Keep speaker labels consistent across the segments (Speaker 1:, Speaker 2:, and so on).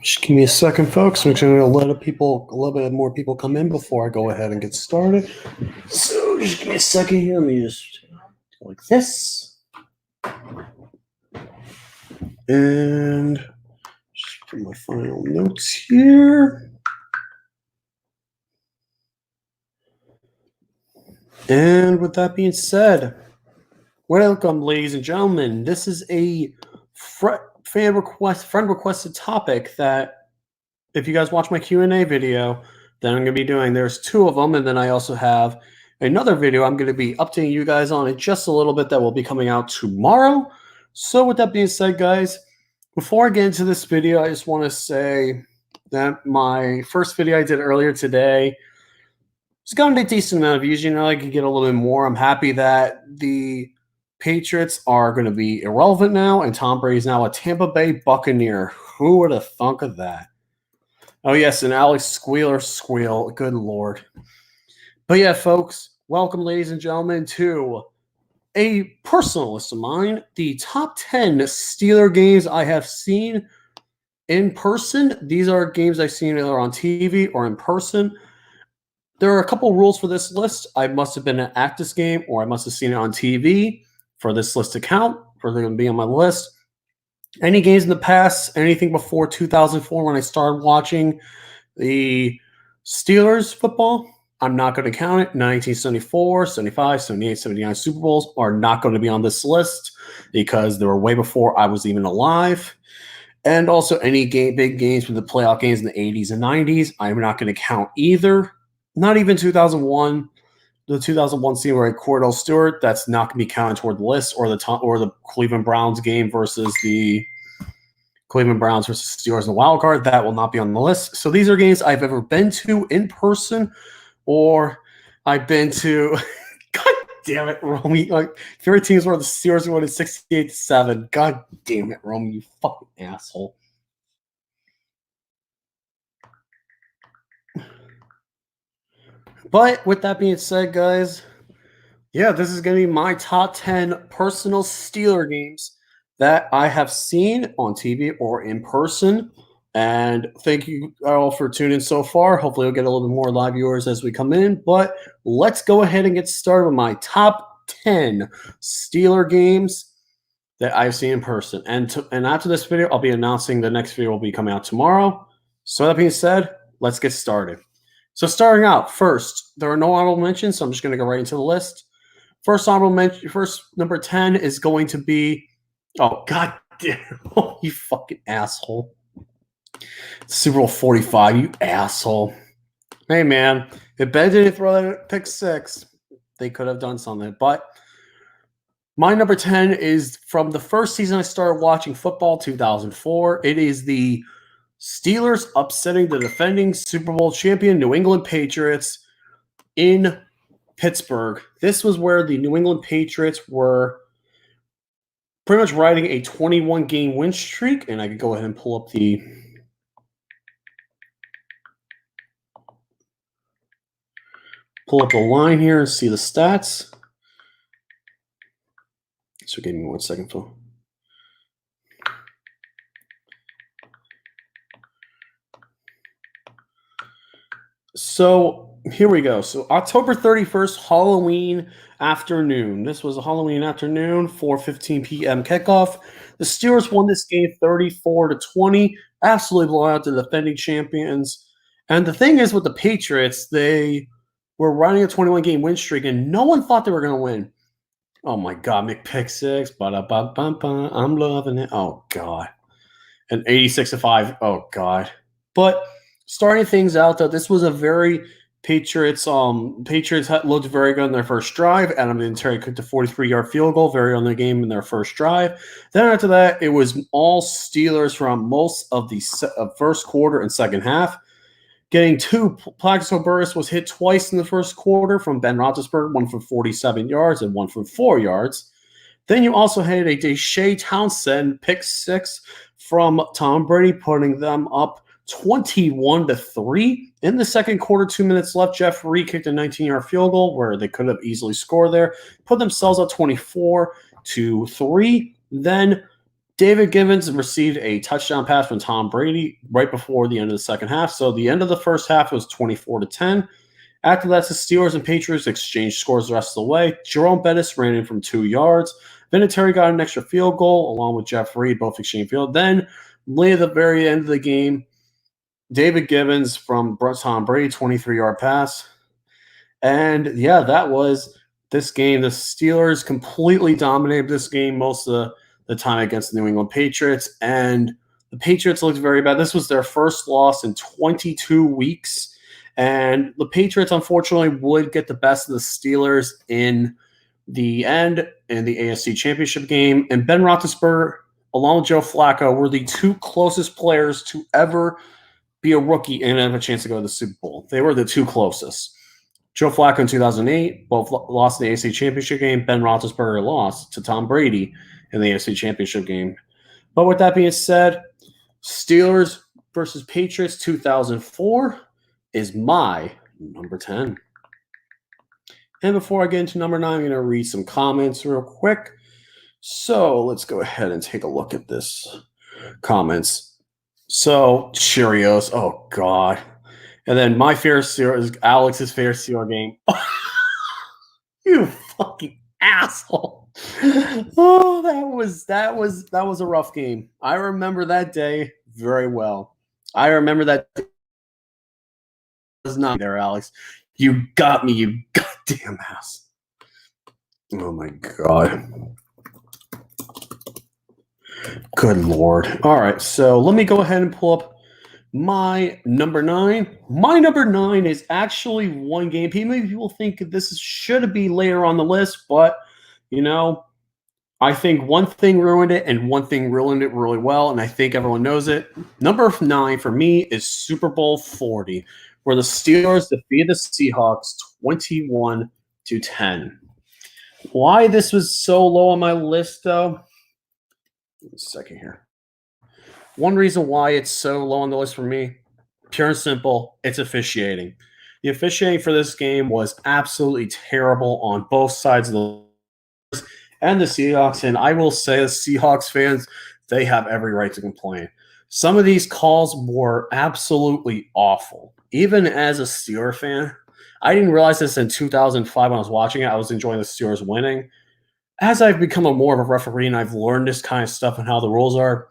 Speaker 1: Just give me a second, folks. I'm just going to let a little bit more people come in before I go ahead and get started. So just give me a second here. Let me just go like this. And just put my final notes here. And with that being said, welcome, ladies and gentlemen. This is a friend requested topic that, if you guys watch my Q&A video, that I'm going to be doing. There's two of them, and then I also have another video I'm going to be updating you guys on in just a little bit that will be coming out tomorrow. So with that being said, guys, before I get into this video, I just want to say that my first video I did earlier today, it's gotten a decent amount of views. You know, I could get a little bit more. I'm happy that the Patriots are going to be irrelevant now, and Tom Brady's now a Tampa Bay Buccaneer. Who would have thunk of that? Oh, yes, and Alex Squeal. Good Lord. But yeah, folks, welcome, ladies and gentlemen, to a personal list of mine, the top 10 Steeler games I have seen in person. These are games I've seen either on TV or in person. There are a couple rules for this list. I must have been at this game, or I must have seen it on TV for this list to count, for them to be on my list. Any games in the past, anything before 2004 when I started watching the Steelers football, I'm not going to count it. 1974, 75, 78, 79 Super Bowls are not going to be on this list because they were way before I was even alive. And also any big games with the playoff games in the 80s and 90s, I'm not going to count either. Not even 2001. The 2001 season where Cordell Stewart, that's not going to be counted toward the list, or the Cleveland Browns game versus the Cleveland Browns versus Steelers in the wild card, that will not be on the list. So these are games I've ever been to in person, or I've been to. God damn it, Romy! Like favorite teams were the Steelers who won 68-7. God damn it, Romy, you fucking asshole. But with that being said, guys, yeah, this is going to be my top 10 personal Steeler games that I have seen on TV or in person. And thank you all for tuning in so far. Hopefully we'll get a little bit more live viewers as we come in. But let's go ahead and get started with my top 10 Steeler games that I've seen in person. And after this video, I'll be announcing the next video will be coming out tomorrow. So that being said, let's get started. So starting out, first, there are no honorable mentions, so I'm just going to go right into the list. First honorable mention, number 10 is going to be, oh, god damn, oh, you fucking asshole. Super Bowl 45, you asshole. Hey, man, if Ben didn't throw that pick six, they could have done something. But my number 10 is from the first season I started watching football, 2004. It is the Steelers upsetting the defending Super Bowl champion New England Patriots in Pittsburgh. This was where the New England Patriots were pretty much riding a 21-game win streak, and I could go ahead and pull up the line here and see the stats. So give me 1 second, Phil. So here we go. So October 31st, Halloween afternoon. This was a Halloween afternoon, 4:15 p.m. kickoff. The Steelers won this game 34-20, absolutely blow out the defending champions. And the thing is with the Patriots, they were running a 21-game win streak, and no one thought they were going to win. Oh, my God, McPick six. I'm loving it. Oh, God. And 86-5. Oh, God. But starting things out, though, this was a very Patriots looked very good in their first drive. Adam Vinatieri cooked a 43-yard field goal, very on the game in their first drive. Then after that, it was all Steelers from most of the first quarter and second half. Getting two, Plaxico Burress was hit twice in the first quarter from Ben Roethlisberger, one from 47 yards and one from 4 yards. Then you also had a Deshae Townsend pick six from Tom Brady, putting them up 21-3 in the second quarter. 2 minutes left. Jeff Reed kicked a 19-yard field goal where they could have easily scored there, put themselves up 24-3. Then David Givens received a touchdown pass from Tom Brady right before the end of the second half. So the end of the first half was 24-10. After that, the Steelers and Patriots exchanged scores the rest of the way. Jerome Bettis ran in from 2 yards. Vinatieri got an extra field goal along with Jeff Reed, both exchanged field. Then, late at the very end of the game, David Givens from Tom Brady, 23-yard pass. And yeah, that was this game. The Steelers completely dominated this game most of the time against the New England Patriots. And the Patriots looked very bad. This was their first loss in 22 weeks. And the Patriots, unfortunately, would get the best of the Steelers in the end in the AFC Championship game. And Ben Roethlisberger, along with Joe Flacco, were the two closest players to ever be a rookie and have a chance to go to the Super Bowl. They were the two closest. Joe Flacco in 2008 both lost in the AFC Championship game. Ben Roethlisberger lost to Tom Brady in the AFC Championship game. But with that being said, Steelers versus Patriots 2004 is my number 10. And before I get into number 9, I'm going to read some comments real quick. So let's go ahead and take a look at this comments. So, Cheerios. Oh, God. And then my favorite Steelers is Alex's favorite Steelers game. You fucking asshole. Oh, that was a rough game. I remember that day very well. I remember that day. Was not there, Alex. You got me, you goddamn ass. Oh my God. Good Lord. All right, so let me go ahead and pull up my number 9. My number 9 is actually one game. Maybe people think this should be later on the list, but you know, I think one thing ruined it and one thing ruined it really well, and I think everyone knows it. Number 9 for me is Super Bowl 40, where the Steelers defeated the Seahawks 21-10. Why this was so low on my list, though? Give me a second here. One reason why it's so low on the list for me, pure and simple, it's officiating. The officiating for this game was absolutely terrible on both sides of the and the Seahawks. And I will say, the Seahawks fans, they have every right to complain. Some of these calls were absolutely awful. Even as a Steelers fan, I didn't realize this in 2005 when I was watching it. I was enjoying the Steelers winning. As I've become more of a referee and I've learned this kind of stuff and how the rules are,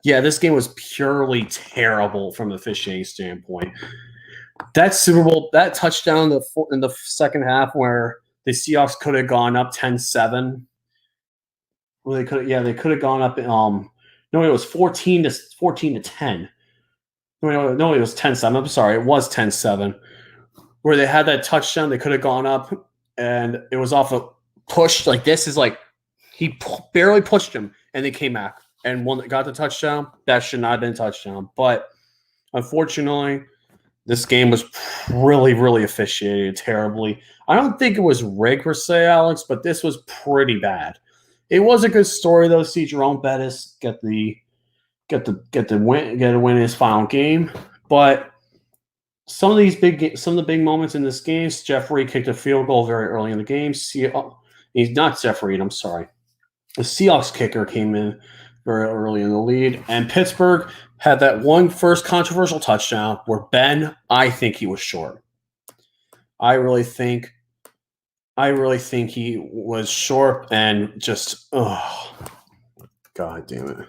Speaker 1: yeah, this game was purely terrible from the officiating standpoint. That Super Bowl, that touchdown in the second half where the Seahawks could have gone up 10-7. Well, they could have gone up. No, it was 14 to 10. No, it was 10-7. I'm sorry, it was 10-7. Where they had that touchdown, they could have gone up, and it was off a push. Like this is like he barely pushed him, and they came back and got the touchdown. That should not have been a touchdown, but unfortunately, this game was really, really officiated terribly. I don't think it was rigged per se, Alex, but this was pretty bad. It was a good story though. See Jerome Bettis get the win in his final game, but some of the big moments in this game, Jeff Reed kicked a field goal very early in the game. He's not Jeff Reed. I'm sorry. The Seahawks kicker came in very early in the lead, and Pittsburgh had that one first controversial touchdown where I think he was short. I really think he was short and just, oh, God damn it.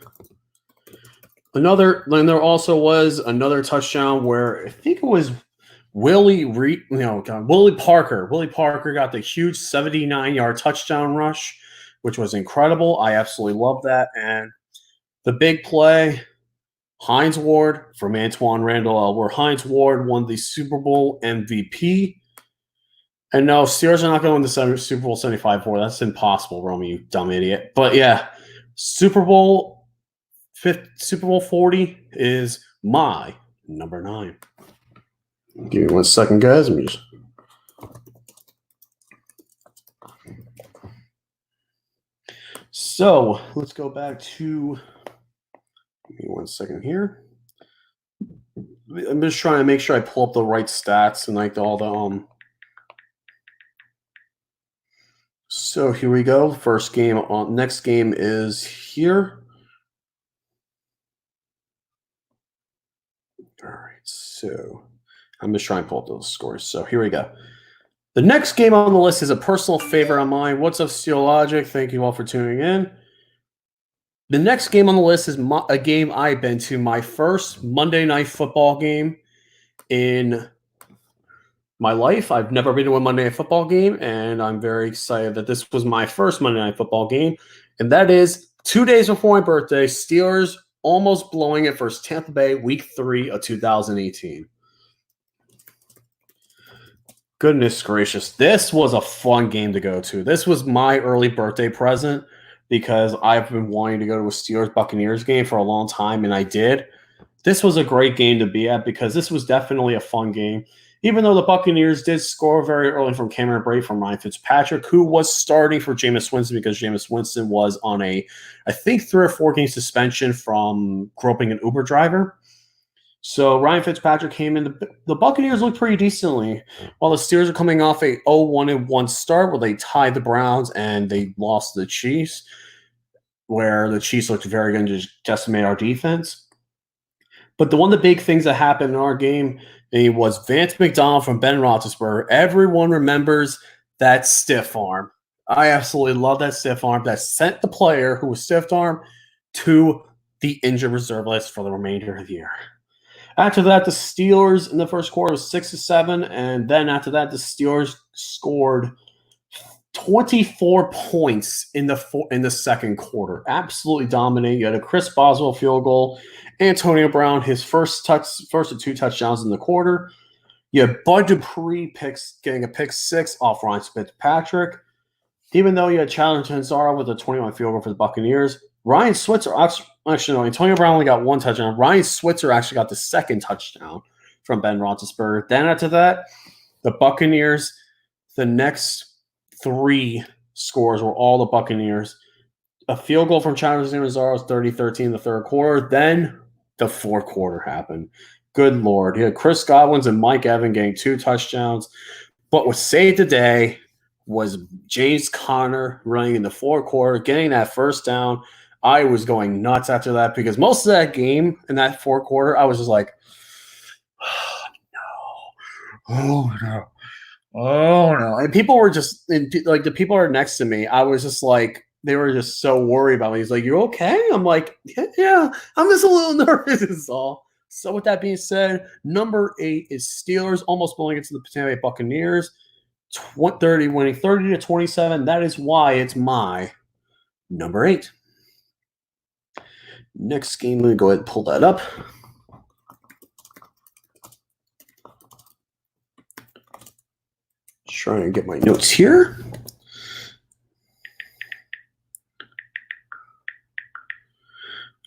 Speaker 1: There also was another touchdown where I think it was Willie Parker. Willie Parker got the huge 79-yard touchdown rush, which was incredible. I absolutely love that. And the big play, Hines Ward from Antoine Randall, where Hines Ward won the Super Bowl MVP. And no, Steelers are not going to win the Super Bowl 75-4. That's impossible, Romy, you dumb idiot. But yeah, Super Bowl 40 is my number 9. Give me 1 second, guys. Let me just. So let's go back to. Give me 1 second here. I'm just trying to make sure I pull up the right stats and like all the So here we go. First game on. Next game is here. All right, so I'm just trying to pull up those scores. So here we go. The next game on the list is a personal favorite of mine. What's up, Steel Logic? Thank you all for tuning in. The next game on the list is a game I've been to, my first Monday Night Football game in my life. I've never been to a Monday Night Football game, and I'm very excited that this was my first Monday Night Football game. And that is 2 days before my birthday, Steelers almost blowing it versus Tampa Bay Week 3 of 2018. Goodness gracious. This was a fun game to go to. This was my early birthday present because I've been wanting to go to a Steelers-Buccaneers game for a long time, and I did. This was a great game to be at because this was definitely a fun game. Even though the Buccaneers did score very early from Cameron Brate from Ryan Fitzpatrick, who was starting for Jameis Winston because Jameis Winston was on I think 3 or 4 game suspension from groping an Uber driver. So Ryan Fitzpatrick came in. The Buccaneers looked pretty decently, while the Steelers are coming off a 0-1-1 start where they tied the Browns and they lost to the Chiefs, where the Chiefs looked very good and just decimate our defense. But one of the big things that happened in our game was Vance McDonald from Ben Roethlisberger. Everyone remembers that stiff arm. I absolutely love that stiff arm that sent the player who was stiff arm to the injured reserve list for the remainder of the year. After that, the Steelers in the first quarter was 6-7, and then after that, the Steelers scored 24 points in the second quarter. Absolutely dominating. You had a Chris Boswell field goal, Antonio Brown his first of 2 touchdowns in the quarter. You had Bud Dupree getting a pick 6 off Ryan Fitzpatrick. Even though you had Chandler Tanzara with a 21 field goal for the Buccaneers, Ryan Switzer actually no, Antonio Brown only got 1 touchdown. Ryan Switzer actually got the second touchdown from Ben Roethlisberger. Then after that, the Buccaneers, the next 3 scores were all the Buccaneers. A field goal from Chandler Tanzara was 30-13 in the third quarter. Then the fourth quarter happened. Good Lord. You had Chris Godwin and Mike Evans getting 2 touchdowns. But what saved the day was James Conner running in the fourth quarter, getting that first down. I was going nuts after that because most of that game in that fourth quarter, I was just like, oh no. And people were just like the people are next to me. I was just like, they were just so worried about me. He's like, "You okay?" I'm like, "Yeah, I'm just a little nervous." Is all. So with that being said, number 8 is Steelers almost blowing it to the Tampa Bay Buccaneers, winning 30-27. That is why it's my number 8. Next game, let me go ahead and pull that up. Trying to get my notes here.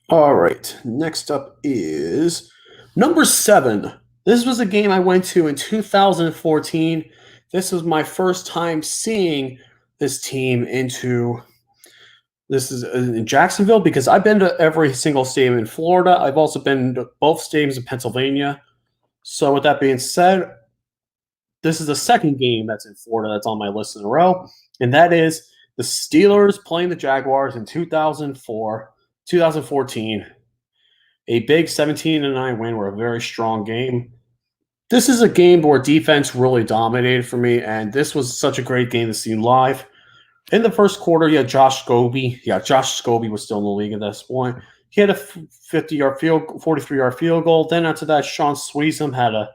Speaker 1: All right, next up is number 7. This was a game I went to in 2014. This was my first time seeing this team this is in Jacksonville because I've been to every single stadium in Florida. I've also been to both stadiums in Pennsylvania. So with that being said, this is the second game that's in Florida that's on my list in a row, and that is the Steelers playing the Jaguars in 2014. A big 17-9 win were a very strong game. This is a game where defense really dominated for me, and this was such a great game to see live. In the first quarter, you had Josh Scobie. Yeah, Josh Scobie was still in the league at this point. He had a 43-yard field goal. Then after that, Sean Sweezum had a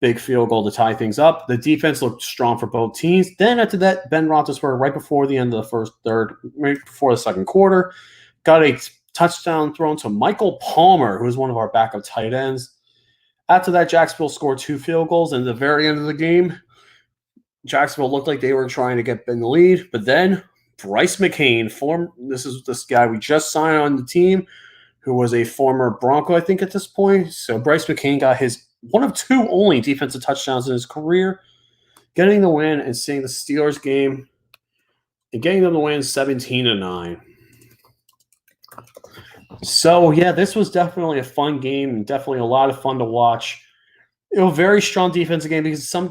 Speaker 1: big field goal to tie things up. The defense looked strong for both teams. Then after that, Ben Roethlisberger, right before the end of right before the second quarter, got a touchdown thrown to Michael Palmer, who was one of our backup tight ends. After that, Jacksonville scored 2 field goals. And at the very end of the game, Jacksonville looked like they were trying to get in the lead. But then Bryce McCain, this is this guy we just signed on the team, who was a former Bronco, I think, at this point. So Bryce McCain got his one of 2 only defensive touchdowns in his career, getting the win and seeing the Steelers game and getting them to win 17-9. So, yeah, this was definitely a fun game and definitely a lot of fun to watch. It was a very strong defensive game because some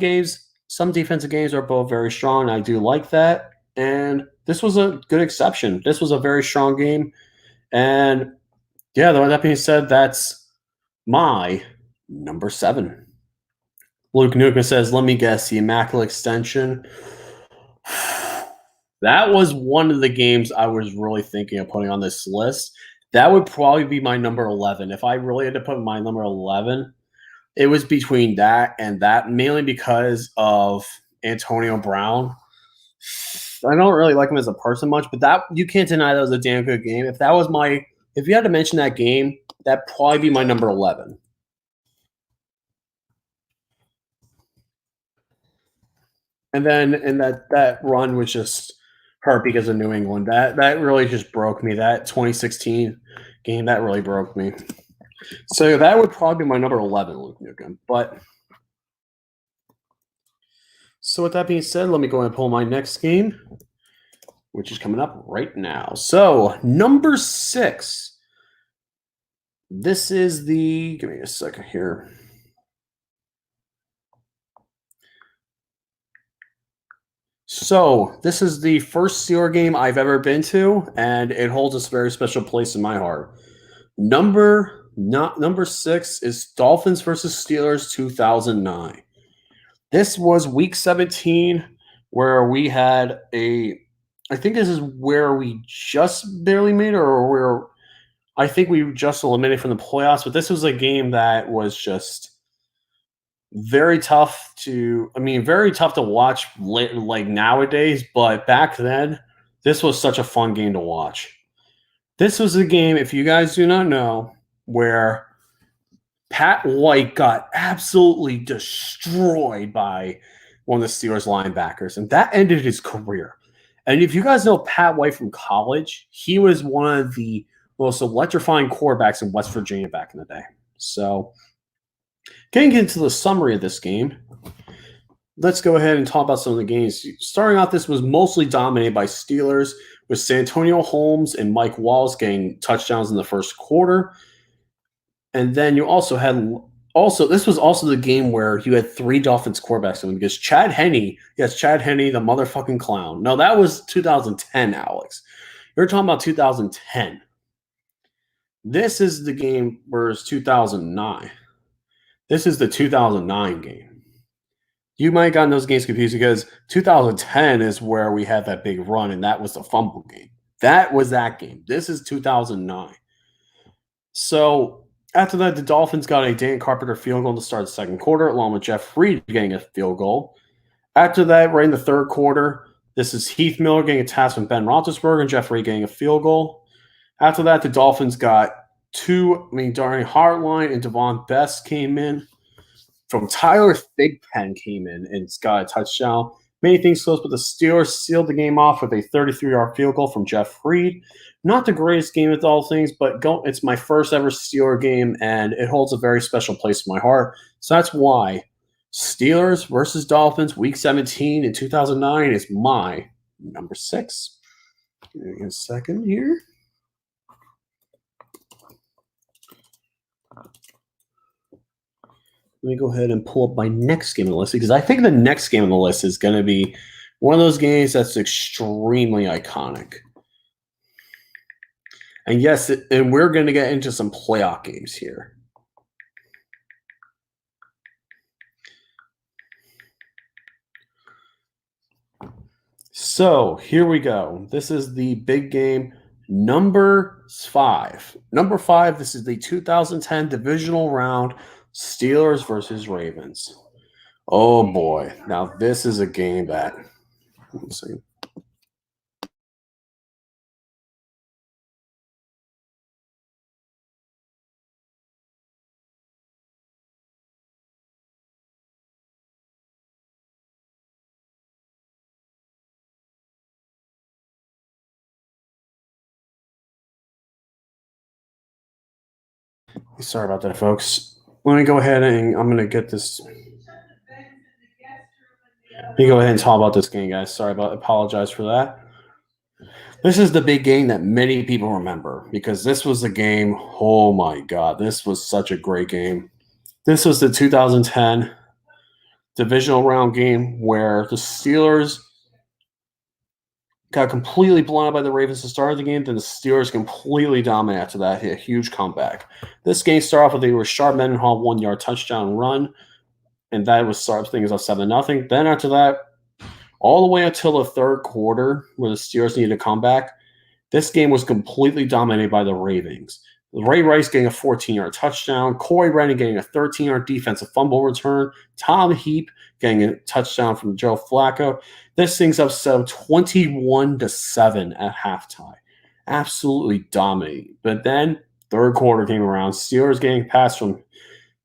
Speaker 1: defensive games are both very strong, and I do like that. And this was a good exception. This was a very strong game. And, yeah, that being said, that's my Number 7. Luke Nukem says, let me guess, the Immaculate Extension. That was one of the games I was really thinking of putting on this list. That would probably be my number 11. If I really had to put my number 11, it was between that and that, mainly because of Antonio Brown. I don't really like him as a person much, but that you can't deny that was a damn good game. If you had to mention that game, that'd probably be my number 11. And then that run was just hurt because of New England. That really just broke me. That 2016 game that really broke me. So that would probably be my number 11, Luke Nukem. But so with that being said, let me go ahead and pull my next game, which is coming up right now. So number 6. This is the. Give me a second here. So this is the first Steelers game I've ever been to, and it holds a very special place in my heart. Number 6 is Dolphins versus Steelers 2009. This was week 17 where we had I think this is where we just barely made it, or where I think we just eliminated from the playoffs, but this was a game that was just very tough to watch like nowadays, but back then this was such a fun game to watch. This was a game, if you guys do not know, where Pat White got absolutely destroyed by one of the Steelers linebackers, and that ended his career. And if you guys know Pat White from college, he was one of the most electrifying quarterbacks in West Virginia back in the day. So getting into the summary of this game, let's go ahead and talk about some of the games. Starting out, this was mostly dominated by Steelers, with Santonio Holmes and Mike Wallace getting touchdowns in the first quarter. And then you also had this was also the game where you had 3 Dolphins quarterbacks in, because Chad Henne, the motherfucking clown. No, that was 2010, Alex. You're talking about 2010. This is the game versus 2009. This is the 2009 game. You might have gotten those games confused because 2010 is where we had that big run, and that was the fumble game. That was that game. This is 2009. So after that, the Dolphins got a Dan Carpenter field goal to start the second quarter, along with Jeff Reed getting a field goal. After that, right in the third quarter, this is Heath Miller getting a task from Ben Roethlisberger and Jeff Reed getting a field goal. After that, the Dolphins got Darren Hartline and Devon Best came in. From Tyler Thigpen came in and got a touchdown. Many things close, but the Steelers sealed the game off with a 33-yard field goal from Jeff Reed. Not the greatest game with all things, but it's my first ever Steeler game, and it holds a very special place in my heart. So that's why Steelers versus Dolphins, Week 17 in 2009 is my number 6. Give me a second here. Let me go ahead and pull up my next game on the list, because I think the next game on the list is going to be one of those games that's extremely iconic. And yes, and we're going to get into some playoff games here. So here we go. This is the big game, number 5. Number 5, this is the 2010 divisional round, Steelers versus Ravens. Oh boy. Now this is a game that, let's see. Sorry about that, folks. Let me go ahead and I'm going to get this. Let me go ahead and talk about this game, guys. Apologize for that. This is the big game that many people remember, because this was the game. Oh my God, this was such a great game. This was the 2010 divisional round game where the Steelers got completely blown out by the Ravens to start the game. Then the Steelers completely dominated after that, hit a huge comeback. This game started off with a Rashard Mendenhall 1-yard touchdown run, and that was start things up 7-0. Then after that, all the way until the third quarter, where the Steelers needed a comeback, this game was completely dominated by the Ravens. Ray Rice getting a 14-yard touchdown, Corey Brennan getting a 13-yard defensive fumble return, Tom Heap getting a touchdown from Joe Flacco. This thing's up 21-7 at halftime. Absolutely dominating. But then third quarter came around. Steelers getting a pass from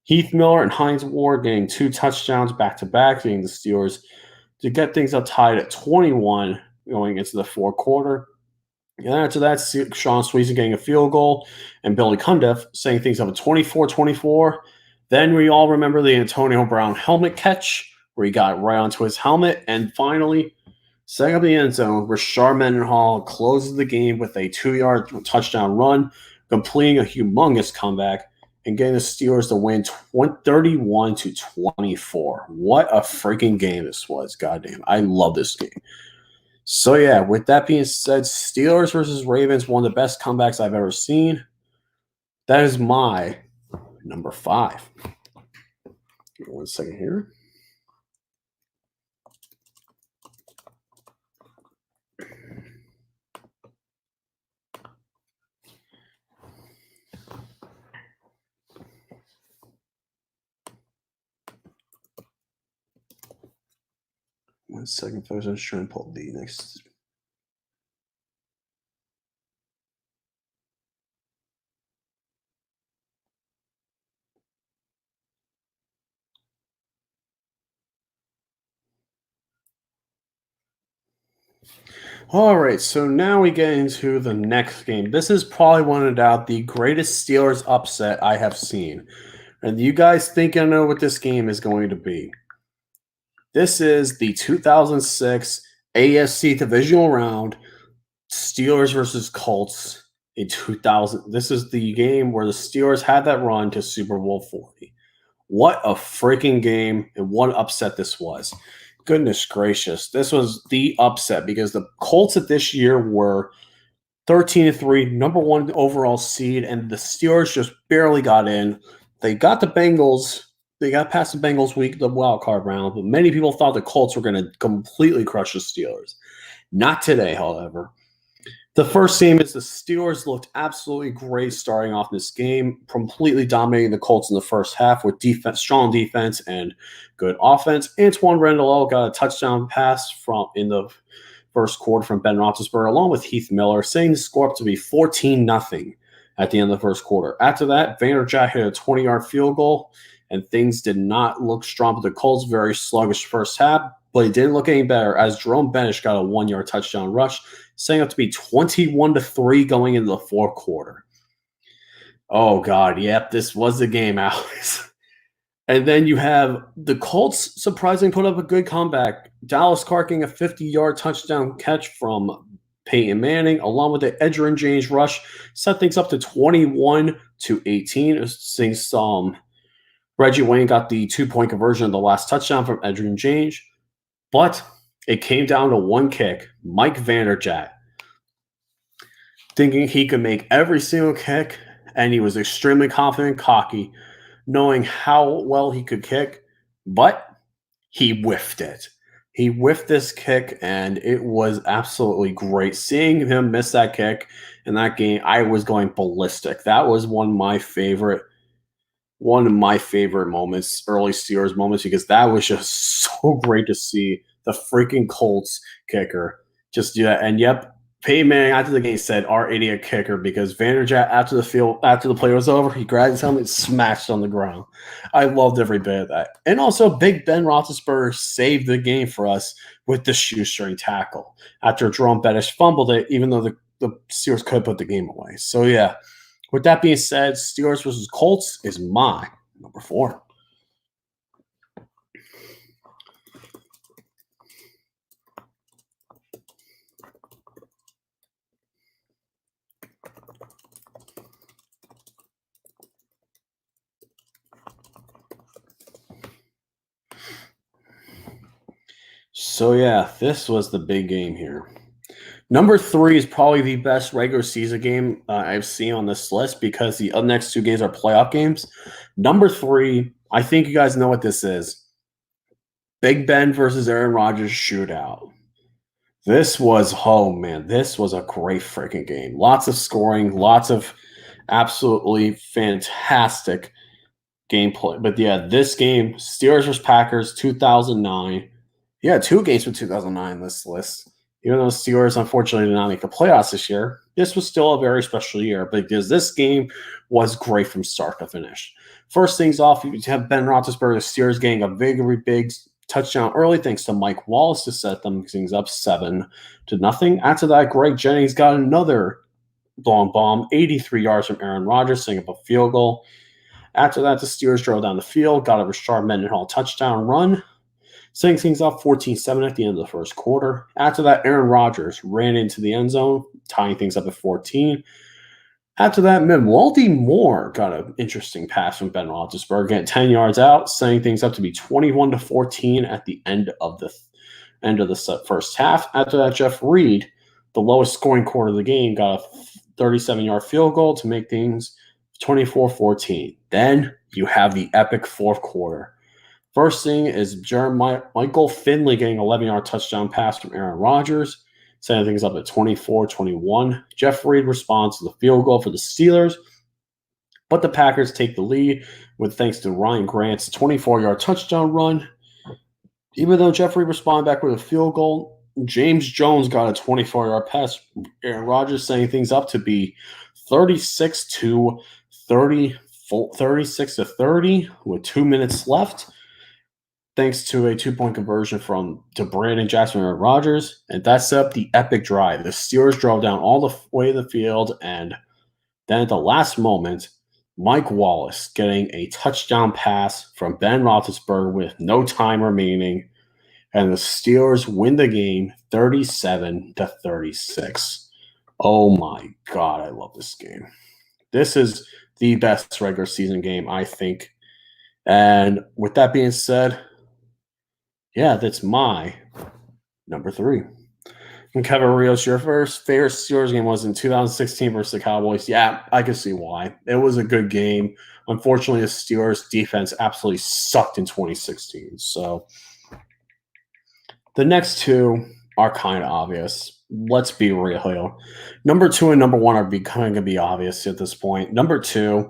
Speaker 1: Heath Miller and Hines Ward getting 2 touchdowns back to back, getting the Steelers to get things up tied at 21 going into the fourth quarter. And after that, Sean Sweezy getting a field goal and Billy Cundiff setting things up at 24-24. Then we all remember the Antonio Brown helmet catch where he got right onto his helmet. And finally, setting up the end zone, Rashard Mendenhall closes the game with a 2-yard touchdown run, completing a humongous comeback and getting the Steelers to win 31-24. What a freaking game this was. Goddamn. I love this game. So, yeah, with that being said, Steelers versus Ravens, one of the best comebacks I've ever seen. That is my number 5. Give me 1 second here. One second, folks. I'm just trying to pull the next. All right, so now we get into the next game. This is probably one of the greatest Steelers upset I have seen. And you guys think I know what this game is going to be. This is the 2006 AFC Divisional Round, Steelers versus Colts in 2000. This is the game where the Steelers had that run to Super Bowl 40. What a freaking game and what upset this was. Goodness gracious. This was the upset because the Colts of this year were 13-3, number 1 overall seed, and the Steelers just barely got in. They got the Bengals. They got past the Bengals week, the wild card round, but many people thought the Colts were going to completely crush the Steelers. Not today, however. The first game is the Steelers looked absolutely great starting off this game, completely dominating the Colts in the first half with defense, strong defense and good offense. Antoine Randall got a touchdown pass in the first quarter from Ben Roethlisberger, along with Heath Miller, setting the score up to be 14-0 at the end of the first quarter. After that, Vanderjagt hit a 20-yard field goal, and things did not look strong. But the Colts very sluggish first half, but it didn't look any better as Jerome Benish got a 1-yard touchdown rush, setting up to be 21-3 going into the fourth quarter. Oh, God, yep, this was the game, Alex. And then you have the Colts surprisingly put up a good comeback. Dallas Carking a 50-yard touchdown catch from Peyton Manning, along with the Edgerrin James rush, set things up to 21-18. Since Reggie Wayne got the 2-point conversion of the last touchdown from Edgerrin James. But it came down to one kick. Mike Vanderjagt, thinking he could make every single kick, and he was extremely confident, cocky, knowing how well he could kick, but he whiffed it. He whiffed this kick, and it was absolutely great. Seeing him miss that kick in that game, I was going ballistic. That was one of my favorite moments, early Steelers moments, because that was just so great to see the freaking Colts kicker just do that. And yep, Peyton Manning after the game said, "Our idiot kicker," because Vanderjagt after the play was over, he grabbed his helmet and smashed on the ground. I loved every bit of that. And also, Big Ben Roethlisberger saved the game for us with the shoestring tackle after Jerome Bettis fumbled it, even though the Steelers could put the game away. So yeah. With that being said, Steelers versus Colts is my number 4. So yeah, this was the big game here. Number 3 is probably the best regular season game I've seen on this list because the next 2 games are playoff games. Number 3, I think you guys know what this is. Big Ben versus Aaron Rodgers shootout. This was, oh man, this was a great freaking game. Lots of scoring, lots of absolutely fantastic gameplay. But yeah, this game, Steelers vs. Packers, 2009. Yeah, 2 games from 2009 this list. Even though the Steelers unfortunately did not make the playoffs this year, this was still a very special year because this game was great from start to finish. First things off, you have Ben Roethlisberger, the Steelers getting a very big touchdown early thanks to Mike Wallace to set them things up 7-0. After that, Greg Jennings got another long bomb, 83 yards from Aaron Rodgers, setting up a field goal. After that, the Steelers drove down the field, got a Rashard Mendenhall touchdown run, setting things up 14-7 at the end of the first quarter. After that, Aaron Rodgers ran into the end zone, tying things up at 14. After that, Milwaukee Moore got an interesting pass from Ben Roethlisberger, getting 10 yards out, setting things up to be 21-14 at the end of the first half. After that, Jeff Reed, the lowest scoring quarter of the game, got a 37-yard field goal to make things 24-14. Then you have the epic fourth quarter. First thing is Michael Finley getting an 11-yard touchdown pass from Aaron Rodgers, setting things up at 24-21. Jeff Reed responds to the field goal for the Steelers, but the Packers take the lead with thanks to Ryan Grant's 24-yard touchdown run. Even though Jeff Reed responded back with a field goal, James Jones got a 24-yard pass from Aaron Rodgers, setting things up to be 36-30 with 2 minutes left, thanks to a 2-point conversion to Brandon Jackson and Rodgers, and that set up the epic drive. The Steelers drove down all the way to the field, and then at the last moment, Mike Wallace getting a touchdown pass from Ben Roethlisberger with no time remaining, and the Steelers win the game 37-36. Oh my God, I love this game. This is the best regular season game, I think. And with that being said, yeah, that's my number 3. And Kevin Rios, your first favorite Steelers game was in 2016 versus the Cowboys. Yeah, I can see why. It was a good game. Unfortunately, the Steelers defense absolutely sucked in 2016. So the next 2 are kind of obvious. Let's be real here. Number 2 and number 1 are kind of be obvious at this point. Number 2,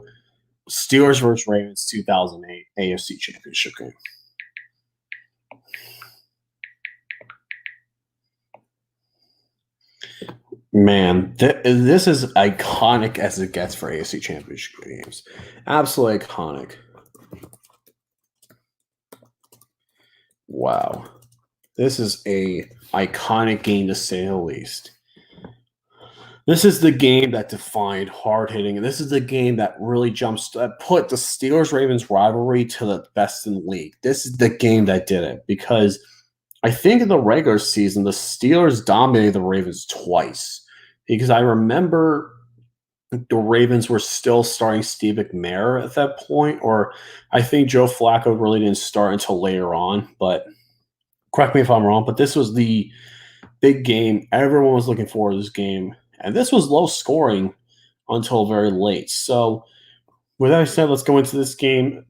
Speaker 1: Steelers versus Ravens 2008 AFC Championship game. Man, this is iconic as it gets for AFC Championship games. Absolutely iconic. Wow. This is a iconic game to say the least. This is the game that defined hard hitting, and this is the game that really put the Steelers-Ravens rivalry to the best in the league. This is the game that did it because I think in the regular season, the Steelers dominated the Ravens twice. Because I remember the Ravens were still starting Steve McNair at that point, or I think Joe Flacco really didn't start until later on. But correct me if I'm wrong, but this was the big game. Everyone was looking forward to this game. And this was low scoring until very late. So with that said, let's go into this game.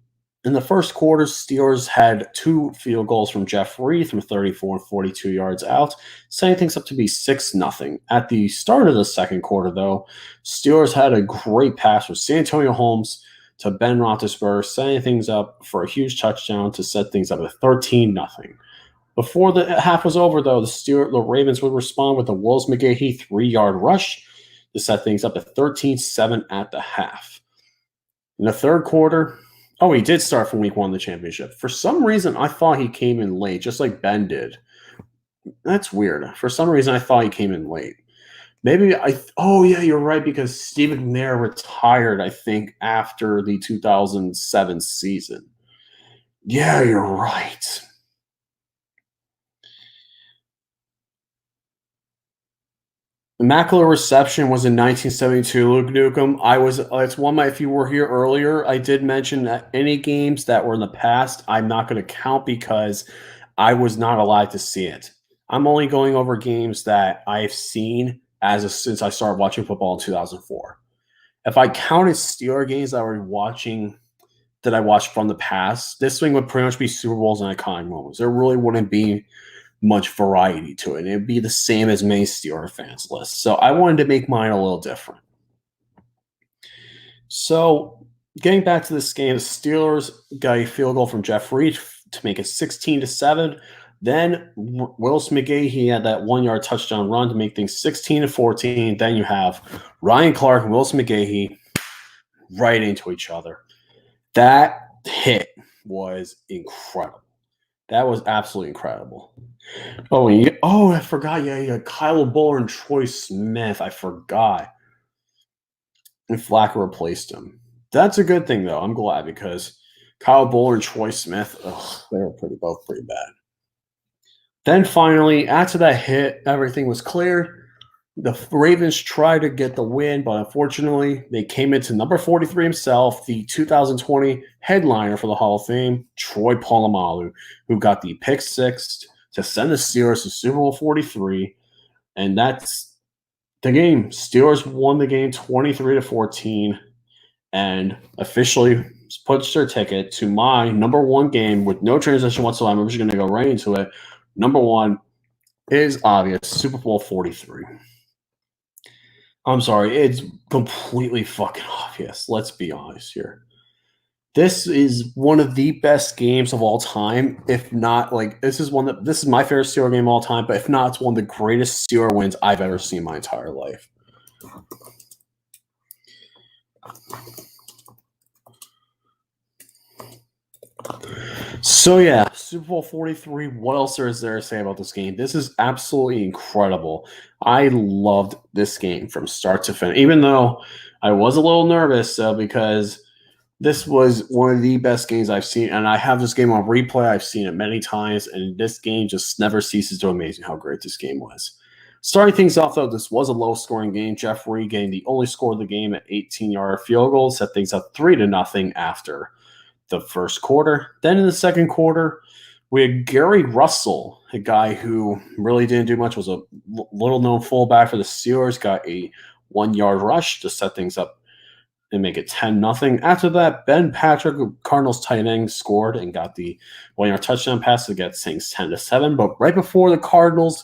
Speaker 1: In the first quarter, Steelers had 2 field goals from Jeff Reed from 34 and 42 yards out, setting things up to be 6-0. At the start of the second quarter, though, Steelers had a great pass from Santonio Holmes to Ben Roethlisberger, setting things up for a huge touchdown to set things up at 13-0. Before the half was over, though, the Ravens would respond with a Willis McGahee 3-yard rush to set things up at 13-7 at the half. In the third quarter, he did start from week 1 of the championship. For some reason, I thought he came in late, just like Ben did. That's weird. For some reason, I thought he came in late. You're right, because Steve McNair retired, I think, after the 2007 season. Yeah, you're right. The Immaculate Reception was in 1972, Luke Nukem. It's one if you were here earlier, I did mention that any games that were in the past, I'm not going to count because I was not allowed to see it. I'm only going over games that I've seen since I started watching football in 2004. If I counted Steeler games that I watched from the past, this thing would pretty much be Super Bowls and iconic moments. There really wouldn't be much variety to it. It'd be the same as many Steeler fans' lists. So I wanted to make mine a little different. So getting back to this game, the Steelers got a field goal from Jeff Reed to make it 16-7. Then Willis McGahee had that 1-yard touchdown run to make things 16-14. Then you have Ryan Clark and Willis McGahee right into each other. That hit was incredible. That was absolutely incredible. I forgot. Yeah, you had Kyle Buller and Troy Smith. I forgot. And Flacco replaced him. That's a good thing, though. I'm glad because Kyle Buller and Troy Smith, they were both pretty bad. Then finally, after that hit, everything was cleared. The Ravens tried to get the win, but unfortunately, they came into number 43 himself, the 2020 headliner for the Hall of Fame, Troy Polamalu, who got the pick six to send the Steelers to Super Bowl 43. And that's the game. Steelers won the game 23-14 and officially puts their ticket to my number one game with no transition whatsoever. I'm just going to go right into it. Number one is obvious, Super Bowl 43. I'm sorry, it's completely fucking obvious. Let's be honest here. This is one of the best games of all time. If not, this is my favorite Steeler game of all time, but if not, it's one of the greatest Steeler wins I've ever seen in my entire life. So yeah, Super Bowl 43, what else is there to say about this game? This is absolutely incredible. I loved this game from start to finish, even though I was a little nervous because this was one of the best games I've seen, and I have this game on replay. I've seen it many times, and this game just never ceases to amaze me how great this game was. Starting things off, though, this was a low-scoring game. Jeff Reed getting the only score of the game at 18-yard field goal, set things up 3-0 after the first quarter. Then in the second quarter, we had Gary Russell, a guy who really didn't do much, was a little-known fullback for the Steelers, got a 1-yard rush to set things up and make it 10-0. After that, Ben Patrick, Cardinals tight end, scored and got the 1-yard touchdown pass to get things 10-7. But right before the Cardinals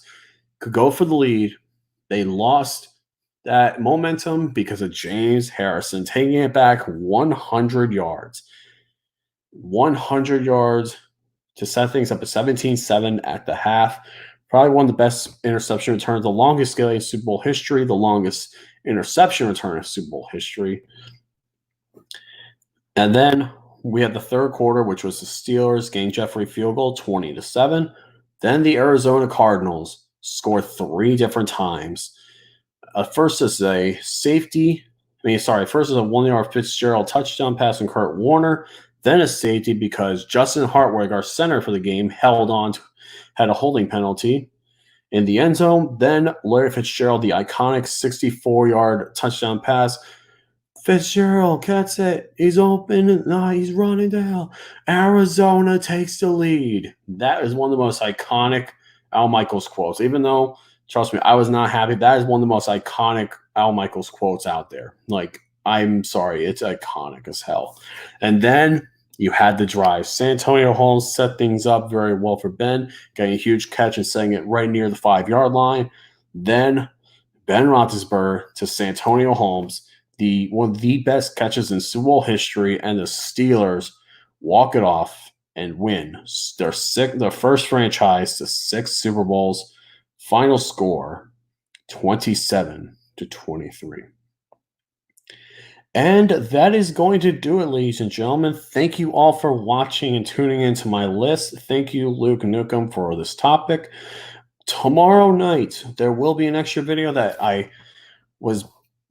Speaker 1: could go for the lead, they lost that momentum because of James Harrison taking it back 100 yards. 100 yards to set things up at 17-7 at the half. Probably one of the best interception returns, the longest game in Super Bowl history, the longest interception return in Super Bowl history. And then we had the third quarter, which was the Steelers getting Jeff Reed field goal 20-7. Then the Arizona Cardinals scored 3 different times. First is a safety. First is a 1-yard Fitzgerald touchdown pass from Kurt Warner. Then a safety because Justin Hartwig, our center for the game, had a holding penalty in the end zone. Then Larry Fitzgerald, the iconic 64-yard touchdown pass. Fitzgerald gets it. He's open. No, he's running down. Arizona takes the lead. That is one of the most iconic Al Michaels quotes. Even though, trust me, I was not happy. That is one of the most iconic Al Michaels quotes out there. I'm sorry, it's iconic as hell. And then you had the drive. Santonio Holmes set things up very well for Ben, getting a huge catch and setting it right near the 5-yard line. Then Ben Roethlisberger to Santonio Holmes, one of the best catches in Super Bowl history, and the Steelers walk it off and win their first franchise to 6 Super Bowls. Final score, 27-23. And that is going to do it, ladies and gentlemen. Thank you all for watching and tuning into my list. Thank you, Luke Nukem, for this topic. Tomorrow night, there will be an extra video that I was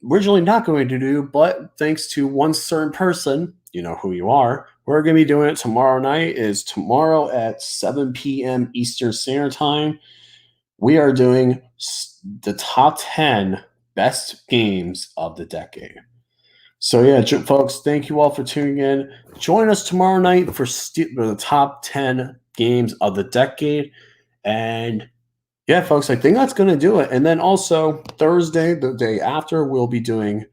Speaker 1: originally not going to do, but thanks to one certain person, you know who you are, we're going to be doing it tomorrow night. Is tomorrow at 7 p.m. Eastern Standard Time. We are doing the top 10 best games of the decade. So, yeah, folks, thank you all for tuning in. Join us tomorrow night for the top 10 games of the decade. And yeah, folks, I think that's going to do it. And then also Thursday, the day after, we'll be doing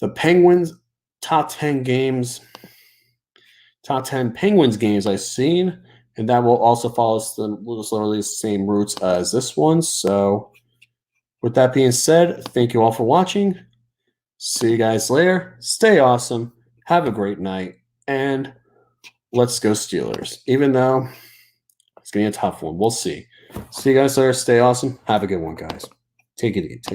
Speaker 1: the Penguins top 10 games, top 10 Penguins games I've seen. And that will also follow literally the same routes as this one. So with that being said, thank you all for watching. See you guys later. Stay awesome. Have a great night. And let's go Steelers. Even though it's going to be a tough one. We'll see. See you guys later. Stay awesome. Have a good one, guys. Take it easy.